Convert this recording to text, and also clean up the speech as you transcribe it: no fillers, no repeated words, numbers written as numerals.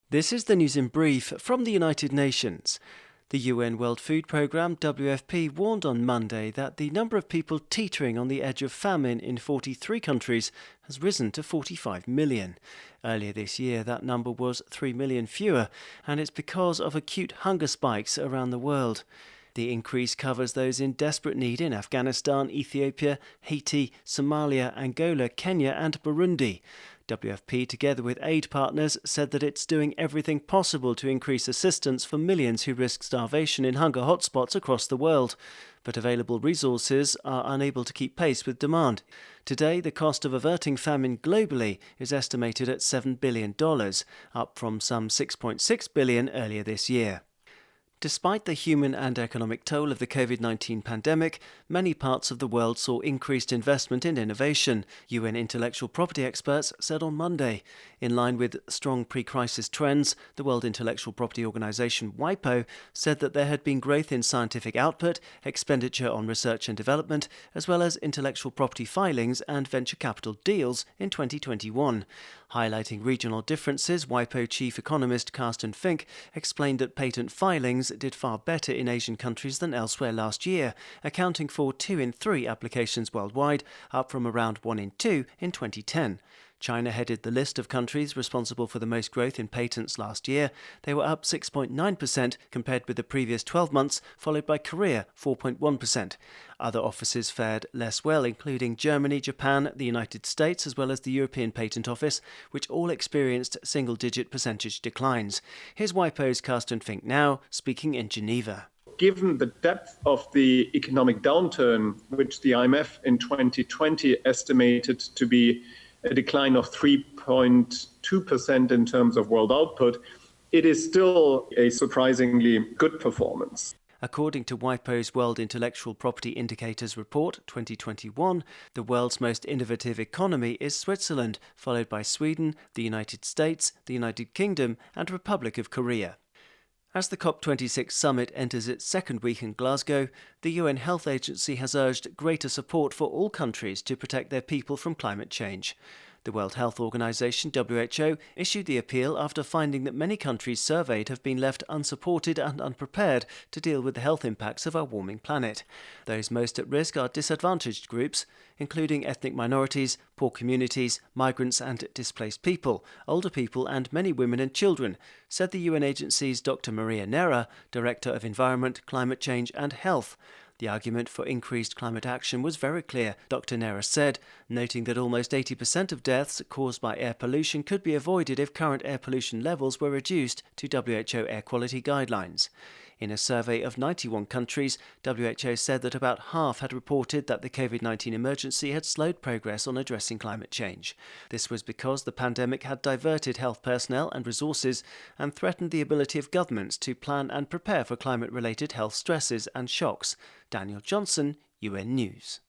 This is the news in brief from the United Nations. The UN World Food Programme, WFP, warned on Monday that the number of people teetering on the edge of famine in 43 countries has risen to 45 million. Earlier this year, that number was 3 million fewer, and it's because of acute hunger spikes around the world. The increase covers those in desperate need in Afghanistan, Ethiopia, Haiti, Somalia, Angola, Kenya and Burundi. WFP, together with aid partners, said that it's doing everything possible to increase assistance for millions who risk starvation in hunger hotspots across the world. But available resources are unable to keep pace with demand. Today, the cost of averting famine globally is estimated at $7 billion, up from some $6.6 billion earlier this year. Despite the human and economic toll of the COVID-19 pandemic, many parts of the world saw increased investment in innovation, UN intellectual property experts said on Monday. In line with strong pre-crisis trends, the World Intellectual Property Organization, WIPO, said that there had been growth in scientific output, expenditure on research and development, as well as intellectual property filings and venture capital deals in 2021. Highlighting regional differences, WIPO chief economist Carsten Fink explained that patent filings did far better in Asian countries than elsewhere last year, accounting for 2 in 3 applications worldwide, up from around 1 in 2 in 2010. China headed the list of countries responsible for the most growth in patents last year. They were up 6.9% compared with the previous 12 months, followed by Korea, 4.1%. Other offices fared less well, including Germany, Japan, the United States, as well as the European Patent Office, which all experienced single-digit percentage declines. Here's WIPO's Carsten Fink now, speaking in Geneva. Given the depth of the economic downturn, which the IMF in 2020 estimated to be a decline of 3.2% in terms of world output, it is still a surprisingly good performance. According to WIPO's World Intellectual Property Indicators Report 2021, the world's most innovative economy is Switzerland, followed by Sweden, the United States, the United Kingdom and Republic of Korea. As the COP26 summit enters its second week in Glasgow, the UN Health Agency has urged greater support for all countries to protect their people from climate change. The World Health Organization, WHO, issued the appeal after finding that many countries surveyed have been left unsupported and unprepared to deal with the health impacts of our warming planet. Those most at risk are disadvantaged groups, including ethnic minorities, poor communities, migrants and displaced people, older people and many women and children, said the UN agency's Dr. Maria Neira, Director of Environment, Climate Change and Health. The argument for increased climate action was very clear, Dr. Neira said, noting that almost 80% of deaths caused by air pollution could be avoided if current air pollution levels were reduced to WHO air quality guidelines. In a survey of 91 countries, WHO said that about half had reported that the COVID-19 emergency had slowed progress on addressing climate change. This was because the pandemic had diverted health personnel and resources and threatened the ability of governments to plan and prepare for climate-related health stresses and shocks. Daniel Johnson, UN News.